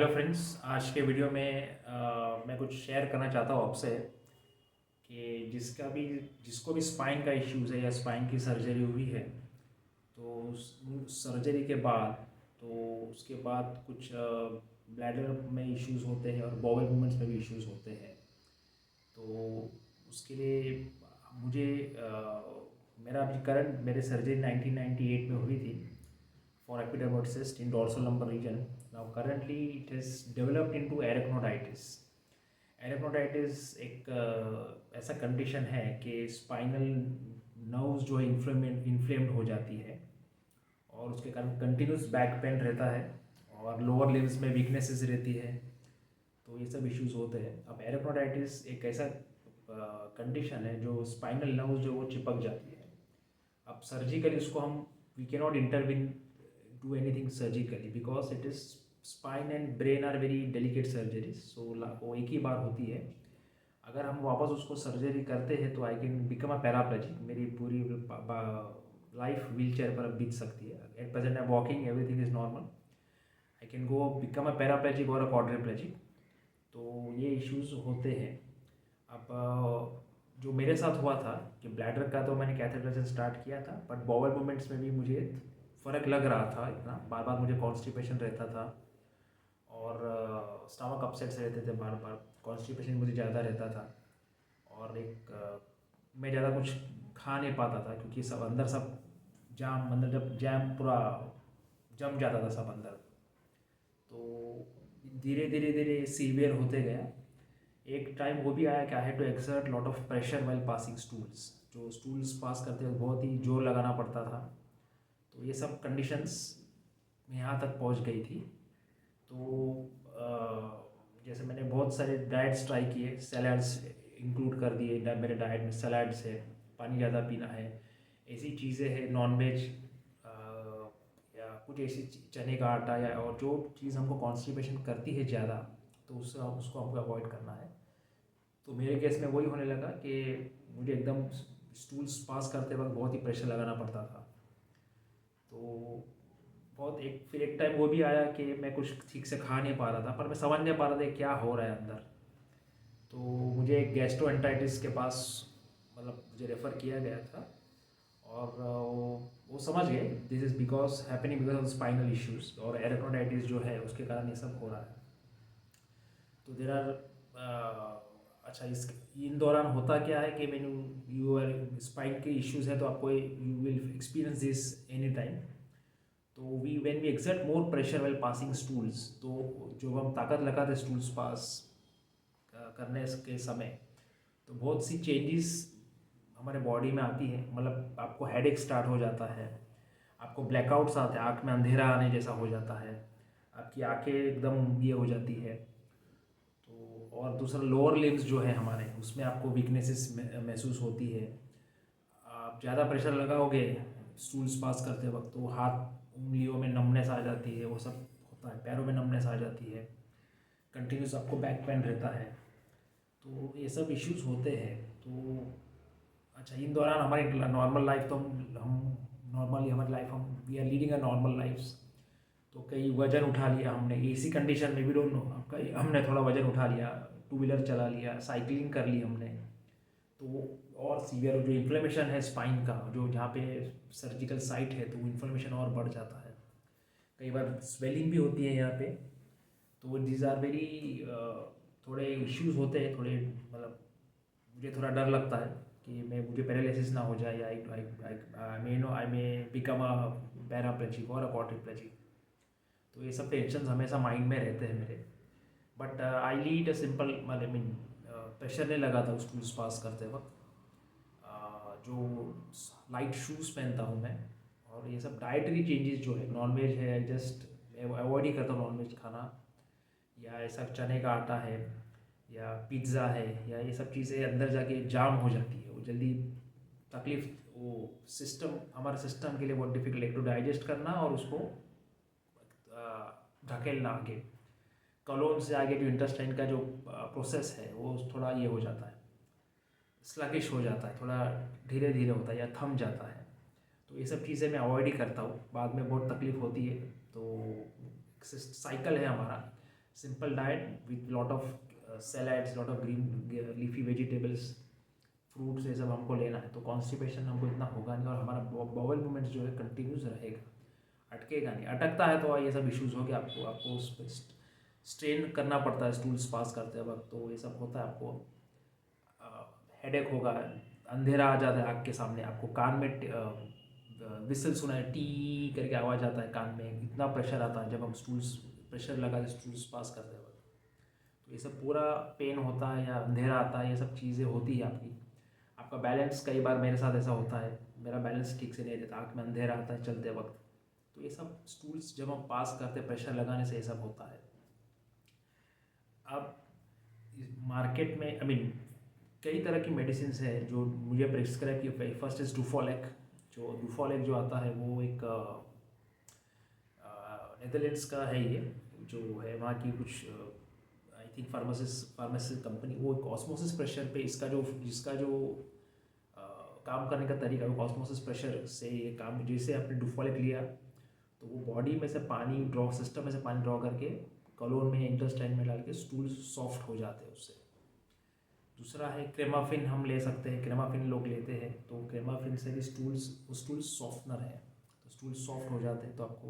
Hello friends. आज के video में मैं कुछ शेयर करना चाहता हूँ आपसे कि जिसको भी स्पाइन का इश्यूज़ है या स्पाइन की सर्जरी हुई है, तो उस सर्जरी के बाद तो उसके बाद कुछ ब्लैडर में इश्यूज़ होते हैं और बॉवल मूवमेंट्स में भी इश्यूज़ होते हैं। तो उसके लिए मुझे मेरा अभी करंट मेरे सर्जरी 1998 में हुई थी for epidermoid cyst in dorsal lumbar region. Now currently it is developed into arachnoiditis. एरेक्नोडाइटिस एक ऐसा कंडीशन है कि स्पाइनल नर्व्स जो है इन्फ्लेम्ड हो जाती है और उसके कारण कंटिन्यूस बैक पेन रहता है और लोअर लिम्स में वीकनेसेस रहती है। तो ये सब इश्यूज होते हैं। अब एरेक्नोडाइटिस एक ऐसा कंडीशन है जो स्पाइनल नर्व्स जो वो चिपक जाती है। अब सर्जिकली उसको हम we can not intervene do anything surgically because it is spine and brain are very delicate surgeries. So वो एक ही बार होती है। अगर हम वापस उसको सर्जरी करते हैं तो I can become a paraplegic. मेरी पूरी लाइफ व्हील चेयर पर बीत सकती है। At present I walking, everything is normal. I can go become a paraplegic और अ क्वाड्रिप्लेजिक। तो ये इश्यूज होते हैं। अब जो मेरे साथ हुआ था कि ब्लैडर का तो मैंने कैथेटर से स्टार्ट किया था, बट बॉवल मूवमेंट्स में भी मुझे फ़र्क लग रहा था। इतना बार बार मुझे कॉन्स्टिपेशन रहता था और स्टमक अपसेट्स रहते थे, बार बार कॉन्स्टिपेशन मुझे ज़्यादा रहता था। और मैं ज़्यादा कुछ खा नहीं पाता था क्योंकि सब अंदर सब जाम, अंदर जब जैम पूरा जम जाता था सब अंदर। तो धीरे धीरे धीरे सीवियर होते गया। एक टाइम वो भी आया कि I had to exert lot of pressure while passing stools. जो स्टूल्स पास करते वक्त बहुत ही जोर लगाना पड़ता था। तो ये सब कंडीशंस यहाँ तक पहुँच गई थी। तो जैसे मैंने बहुत सारे डाइट्स ट्राई किए, सैलड्स इंक्लूड कर दिए मेरे डाइट में। सैलड्स है, पानी ज़्यादा पीना है, ऐसी चीज़ें हैं, नॉन वेज या कुछ ऐसी चने का आटा या और जो चीज़ हमको कॉन्स्टिपेशन करती है ज़्यादा, तो उसको हमको अवॉइड करना है। तो मेरे केस में वही होने लगा कि मुझे एकदम स्टूल्स पास करते वक्त बहुत ही प्रेशर लगाना पड़ता था। तो फिर एक टाइम वो भी आया कि मैं कुछ ठीक से खा नहीं पा रहा था, पर मैं समझ नहीं पा रहा था क्या हो रहा है अंदर। तो मुझे एक गैस्ट्रोएंटाइटिस के पास मतलब मुझे रेफ़र किया गया था और वो समझ गए this is because happening because of spinal issues और एरेक्नोडाइटिस जो है उसके कारण ये सब हो रहा है। तो देर आर अच्छा, इस इन दौरान होता क्या है कि मैंने यू आर स्पाइन के इश्यूज है तो आपको you will experience this any time. तो we exert more pressure well passing stools, तो जो हम ताकत लगाते स्टूल्स पास करने के समय, तो बहुत सी चेंजेस हमारे बॉडी में आती है। मतलब आपको हेडेक स्टार्ट हो जाता है, आपको ब्लैकआउट्स आते हैं, आँख में अंधेरा आने जैसा हो जाता है, आपकी आंखें एकदम ये हो जाती है। तो और दूसरा लोअर लिम्स जो है हमारे, उसमें आपको वीकनेसेस महसूस होती है। आप ज़्यादा प्रेशर लगाओगे स्टूल्स पास करते वक्त तो हाथ उंगलियों में नमनेस आ जाती है, वो सब होता है। पैरों में नमनेस आ जाती है, कंटिन्यूस आपको बैक पेन रहता है। तो ये सब इश्यूज होते हैं। तो अच्छा, इन दौरान हमारी नॉर्मल लाइफ तो हम नॉर्मली हमारी लाइफ हम we are leading a normal lifes. तो कई वजन उठा लिया हमने, एसी कंडीशन में भी डोंट नो, कई हमने थोड़ा वजन उठा लिया, टू व्हीलर चला लिया, साइकिलिंग कर ली हमने। तो और सीवियर जो इन्फ्लेमेशन है स्पाइन का, जो जहाँ पे सर्जिकल साइट है, तो वो इन्फ्लेमेशन और बढ़ जाता है। कई बार स्वेलिंग भी होती है यहाँ पे। तो दीज आर वेरी थोड़े इश्यूज होते हैं थोड़े। मतलब मुझे थोड़ा डर लगता है कि मुझे पैरालिसिस ना हो जाए या आई मे बिकम अ पैराप्लेजिक और अ क्वाड्रिप्लेजिक। तो ये सब टेंशन हमेशा माइंड में रहते हैं मेरे। But I lead a simple, I mean pressure नहीं लगा था उस टूल्स पास करते वक्त। जो लाइट शूज़ पहनता हूँ मैं। और ये सब डाइटरी चेंजेस जो है, नॉनवेज है जस्ट अवॉइड ही करता हूँ नॉनवेज खाना, या ऐसा चने का आटा है या पिज़्ज़ा है, या ये सब चीज़ें अंदर जाके जाम हो जाती है, वो जल्दी तकलीफ, वो सिस्टम हमारे सिस्टम के लिए बहुत डिफिकल्ट है टू डाइजेस्ट करना और उसको धकेलना आगे। कॉलोन से आगे जो इंटेस्टाइन का जो प्रोसेस है वो थोड़ा ये हो जाता है, स्लगिश हो जाता है, थोड़ा धीरे धीरे होता है या थम जाता है। तो ये सब चीज़ें मैं अवॉइड ही करता हूँ, बाद में बहुत तकलीफ होती है। तो साइकिल है हमारा, simple diet with lot of salads, lot of green leafy vegetables, fruits, ये सब हमको लेना है, तो कॉन्स्टिपेशन हमको इतना होगा नहीं और हमारा बॉवल मूवमेंट जो है कंटिन्यूस रहेगा, अटकेगा नहीं। अटकता है तो ये सब इश्यूज़ हो गया, आपको उस पर स्ट्रेन करना पड़ता है स्टूल्स पास करते वक्त, तो ये सब होता है। आपको हेडेक होगा, अंधेरा आ जाता है आँख के सामने, आपको कान में विसल सुना है, टी करके आवाज़ आता है कान में, इतना प्रेशर आता है जब हम स्टूल्स प्रेशर लगा स्टूल्स पास करते वक्त, तो ये सब पूरा पेन होता है या अंधेरा आता है, ये सब चीज़ें होती है आपका बैलेंस। कई बार मेरे साथ ऐसा होता है, मेरा बैलेंस ठीक से नहीं रहता, आँख में अंधेरा आता है चलते वक्त, तो ये सब स्टूल्स जब हम पास करते प्रेशर लगाने से ये सब होता है। अब मार्केट में कई तरह की मेडिसिन है जो मुझे प्रिस्क्राइब की। First is Duphalac. जो आता है वो एक नेदरलैंड्स का है, ये जो है वहाँ की कुछ आई थिंक फार्मासी कंपनी, वो ऑस्मोसिस प्रेशर पे जिसका जो काम करने का तरीका है वो ऑस्मोसिस प्रेशर से ये काम, जैसे आपने डुफोलेक लिया तो वो बॉडी में से पानी सिस्टम में से पानी ड्रॉ करके कॉलोन में इंटेस्टाइन में डाल के स्टूल सॉफ्ट हो जाते हैं उससे। दूसरा है क्रेमाफिन, हम ले सकते हैं, क्रेमाफिन लोग लेते हैं, तो क्रेमाफिन से भी स्टूल सॉफ्टनर है, तो स्टूल सॉफ्ट हो जाते हैं, तो आपको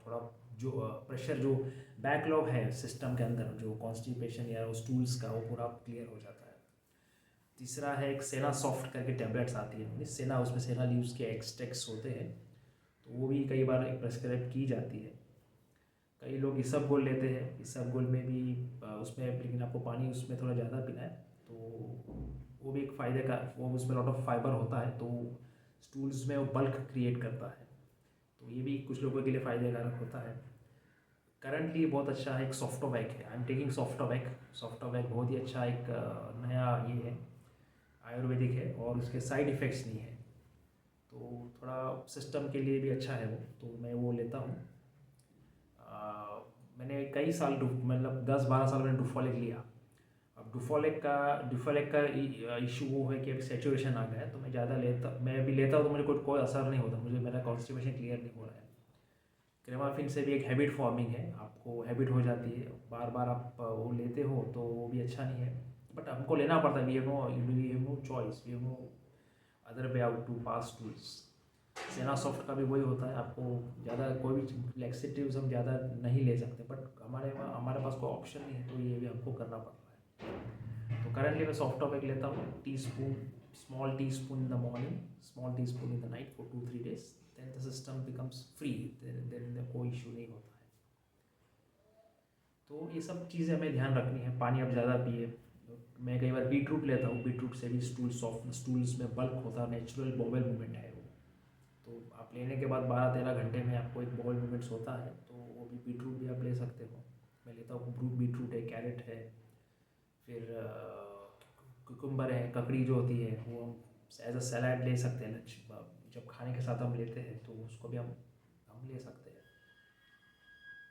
थोड़ा जो प्रेशर जो बैकलॉग है सिस्टम के अंदर, जो कॉन्स्टिपेशन या स्टूल्स का, वो पूरा क्लियर हो जाता है। तीसरा है एक सेना सॉफ्ट करके टैबलेट्स आती है, सेना, उसमें सेना लीव्स के एक्सट्रैक्ट्स होते हैं, तो वो भी कई बार प्रेस्क्राइब की जाती है। कई लोग इसबगोल लेते हैं, इसबगोल में भी उसमें, लेकिन आपको पानी उसमें थोड़ा ज़्यादा पीना है, तो वो भी एक फ़ायदे का, वो उसमें लॉट ऑफ फाइबर होता है, तो स्टूल्स में वो बल्क क्रिएट करता है, तो ये भी कुछ लोगों के लिए फ़ायदेकारक होता है। करंटली बहुत अच्छा है एक सॉफ्टोवैक है, I am taking Softovac. Softovac बहुत ही अच्छा एक नया ये है, आयुर्वेदिक है और उसके साइड इफ़ेक्ट्स नहीं है, तो थोड़ा सिस्टम के लिए भी अच्छा है वो, तो मैं वो लेता हूँ। मैंने कई साल मतलब 10-12 साल मैंने डुफोलेक लिया। अब डुफोलेक का इशू वो है कि अब सैचुरेशन आ गया है, तो मैं भी लेता हूँ तो मुझे कोई असर नहीं होता, मुझे मेरा कॉन्स्टिपेशन क्लियर नहीं हो रहा है। क्रेमाफिन से भी एक हैबिट फॉर्मिंग है, आपको हैबिट हो जाती है, बार बार आप वो लेते हो तो वो भी अच्छा नहीं है, बट हमको लेना पड़ता है, we have no choice, we have no other way out to pass tools. सेना सॉफ्ट का भी वही होता है, आपको ज़्यादा कोई भी लैक्सेटिव्स हम ज़्यादा नहीं ले सकते, बट हमारे पास कोई ऑप्शन नहीं है, तो ये भी हमको करना पड़ रहा है। तो करंटली मैं सॉफ्टोवैक लेता हूँ, small teaspoon in the morning, small teaspoon in the night for 2-3 days, then the system becomes free, then कोई इशू नहीं होता है। तो ये सब चीज़ें हमें ध्यान रखनी है। पानी आप ज़्यादा पिए। मैं कई बार बीटरूट लेता हूँ, बीटरूट से भी स्टूल्स में बल्क होता है, नेचुरल बॉवेल मूवमेंट है वो, तो आप लेने के बाद 12-13 घंटे में आपको एक बॉवेल मूवमेंट्स होता है, तो वो भी बीटरूट भी आप ले सकते हो। मैं लेता हूँ बीटरूट है, कैरेट है, फिर कुकुम्बर है, ककड़ी जो होती है वो हम एज अ सलाद ले सकते हैं, लंच जब खाने के साथ हम लेते हैं तो उसको भी हम ले सकते हैं।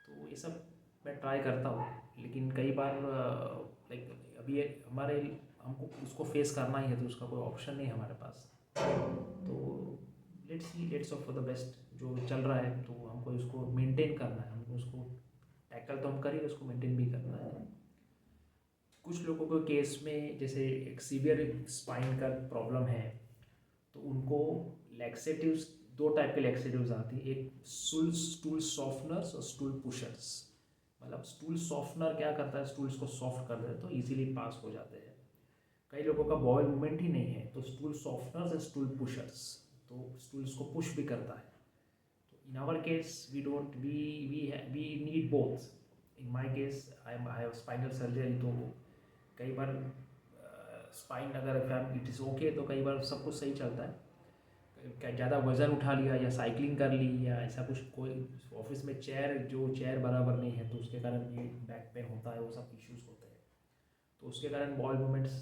तो ये सब मैं ट्राई करता हूँ, लेकिन कई बार लाइक अभी हमारे हमको उसको फेस करना ही है, तो उसका कोई ऑप्शन नहीं है हमारे पास, तो let's hope for the best. जो चल रहा है तो हमको उसको मेंटेन करना है, हमको उसको टैकल तो हम करेंगे, उसको मेंटेन भी करना है। कुछ लोगों को केस में जैसे एक सीवियर स्पाइन का प्रॉब्लम है, तो उनको लैक्सेटिव्स, 2 टाइप के लैक्सेटिव्स आती है, एक स्टूल सॉफ्टनर्स और स्टूल पुशर्स। मतलब स्टूल सॉफ्टनर क्या करता है, स्टूल्स को सॉफ्ट कर देता है, तो इजीली पास हो जाते हैं। कई लोगों का बॉयल मूवमेंट ही नहीं है, तो stool softeners and stool pushers, तो स्टूल्स को पुश भी करता है। तो in our case we need both. In my case I have spinal surgery, तो कई बार स्पाइन अगर इट इज़ ओके तो कई बार सब कुछ सही चलता है। ज़्यादा वज़न उठा लिया या साइकिलिंग कर ली या ऐसा कुछ, कोई ऑफिस में चेयर बराबर नहीं है, तो उसके कारण ये बैक पेन होता है, वो सब इश्यूज़ होते हैं, तो उसके कारण बॉल मूवमेंट्स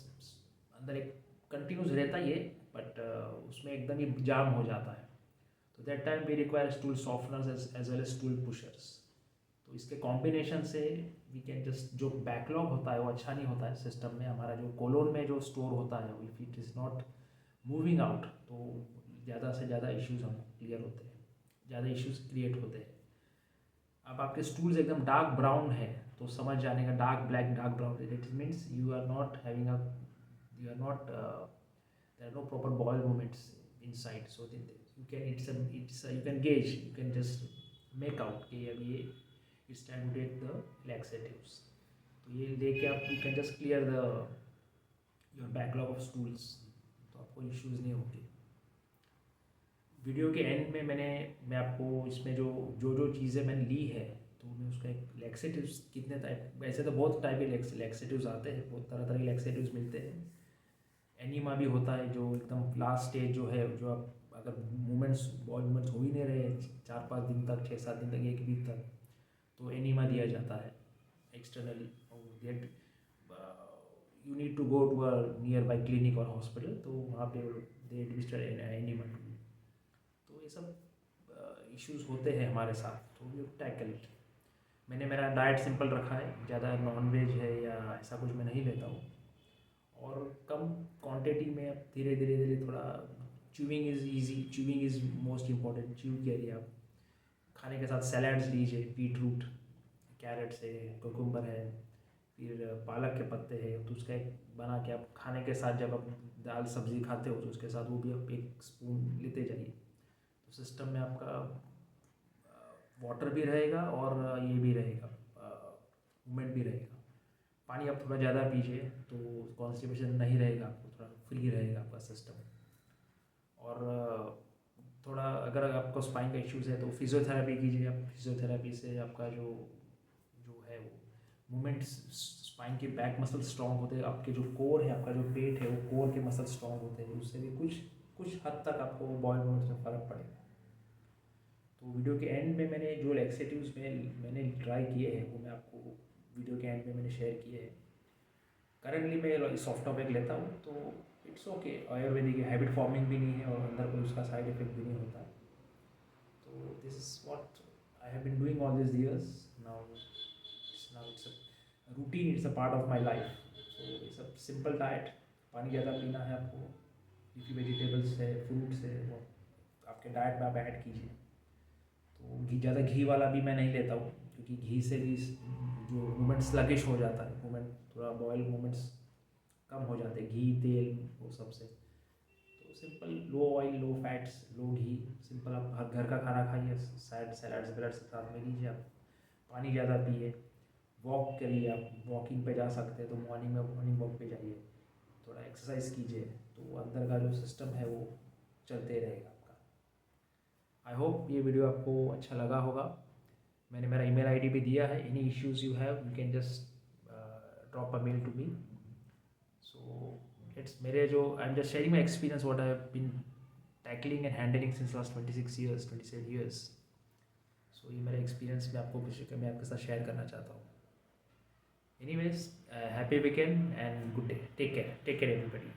अंदर एक कंटिन्यूस रहता ही है, बट उसमें एकदम ही जाम हो जाता है, तो that time we require stool softeners as well as stool pushers. तो इसके कॉम्बिनेशन से वी कैन जस्ट, जो बैकलॉग होता है वो अच्छा नहीं होता है सिस्टम में, हमारा जो कोलोन में जो स्टोर होता है, if it is not moving out, तो ज़्यादा से ज़्यादा इश्यूज़ हम क्लियर होते हैं, ज़्यादा इश्यूज़ क्रिएट होते हैं। अब आपके स्टूल्स एकदम डार्क ब्राउन है तो समझ जाने का, dark black dark brown, it means you are not having a, you are not, there are no proper bowel movements inside, so you can, it's you can gauge, you can just make out कि अब ये it's time to take the laxatives. तो ये लेके आप you can just clear the your backlog of stools, तो आपको issues नहीं होंगे। वीडियो के एंड में मैं आपको इसमें जो जो जो चीज़ें मैंने ली है, तो मैं उसका एक लैक्सेटिव्स कितने टाइप, वैसे तो बहुत टाइप के लैक्सेटिव्स आते हैं, बहुत तरह तरह के लैक्सेटिव्स मिलते हैं। एनीमा भी होता है जो एकदम लास्ट स्टेज जो है, जो आप अगर मूवमेंट्स बॉडी मूवमेंट्स हो ही नहीं रहे 4-5 दिन तक, 6-7 दिन तक, 1 वीक तक, तो एनीमा दिया जाता है externally. Get you need to go to a nearby clinic और हॉस्पिटल, तो वहाँ पे दे एडमिनिस्टर एनीमा टू। तो ये सब इश्यूज होते हैं हमारे साथ, तो यू टैकल इट। मैंने मेरा डाइट सिंपल रखा है, ज़्यादा नॉन वेज है या ऐसा कुछ मैं नहीं लेता हूँ, और कम क्वांटिटी में अब धीरे धीरे धीरे थोड़ा। Chewing is easy, chewing is most important. Chew करिए आप, खाने के साथ सैलड्स लीजिए, बीटरूट, कैरेट्स है, कुकुम्बर है, फिर पालक के पत्ते हैं, तो उसका एक बना के आप खाने के साथ, जब आप दाल सब्ज़ी खाते हो तो उसके साथ वो भी आप 1 स्पून लेते जाइए, तो सिस्टम में आपका वाटर भी रहेगा और ये भी रहेगा, मूवमेंट भी रहेगा। पानी आप थोड़ा ज़्यादा पीजिए तो कॉन्स्टिपेशन नहीं रहेगा, आपको थोड़ा फ्री रहेगा आपका सिस्टम। और थोड़ा अगर आपको स्पाइन का इश्यूज़ है तो फिजियोथेरेपी कीजिए आप। फिजियोथेरेपी से आपका जो जो है वो मूवमेंट्स, स्पाइन के बैक मसल स्ट्रॉन्ग होते हैं, आपके जो कोर है, आपका जो पेट है, वो कोर के मसल स्ट्रॉन्ग होते हैं, उससे भी कुछ कुछ हद तक आपको बॉडी मूवमेंट्स में फ़र्क पड़ेगा। तो वीडियो के एंड में मैंने जो लैक्सेटिव्स मैंने ट्राई किए हैं वो मैं आपको वीडियो के एंड में मैंने शेयर किए हैं। करंटली मैं सॉफ्टोपैक लेता हूँ, तो it's okay, Ayurvedic habit forming भी नहीं है और अंदर कोई उसका साइड इफेक्ट भी नहीं होता। तो this is what I have been doing all this years. Now it's a routine, it's a part of my life. So it's a simple diet. पानी ज़्यादा पीना है आपको, लीफी वेजिटेबल्स है, फ्रूट्स है, वो आपके डाइट में आप ऐड कीजिए। तो घी, ज़्यादा घी वाला भी मैं नहीं लेता हूँ, क्योंकि घी से भी जो मूवमेंट स्लगिश हो जाता है, मूवमेंट थोड़ा बॉयल मूवमेंट्स कम हो जाते हैं घी तेल वो सब से। तो सिंपल लो ऑयल, लो फैट्स, लो घी, सिंपल आप घर का खाना खाइए, सैलड्स वैलड्स के साथ में लीजिए आप। पानी ज़्यादा पिए, वॉक करिए, आप वॉकिंग पे जा सकते हैं तो मॉर्निंग में मॉर्निंग वॉक पे जाइए, थोड़ा एक्सरसाइज कीजिए, तो अंदर का जो सिस्टम है वो चलते रहेगा आपका। आई होप ये वीडियो आपको अच्छा लगा होगा। मैंने मेरा ईमेल आईडी भी दिया है, any issues you have you can just drop a mail to me. So it's मेरे जो I am just sharing my experience what I have been tackling and handling since last 26 years, 27 years. So ये मेरा experience मैं आपके साथ share करना चाहता हूँ। Anyways, happy weekend and good day, take care everybody.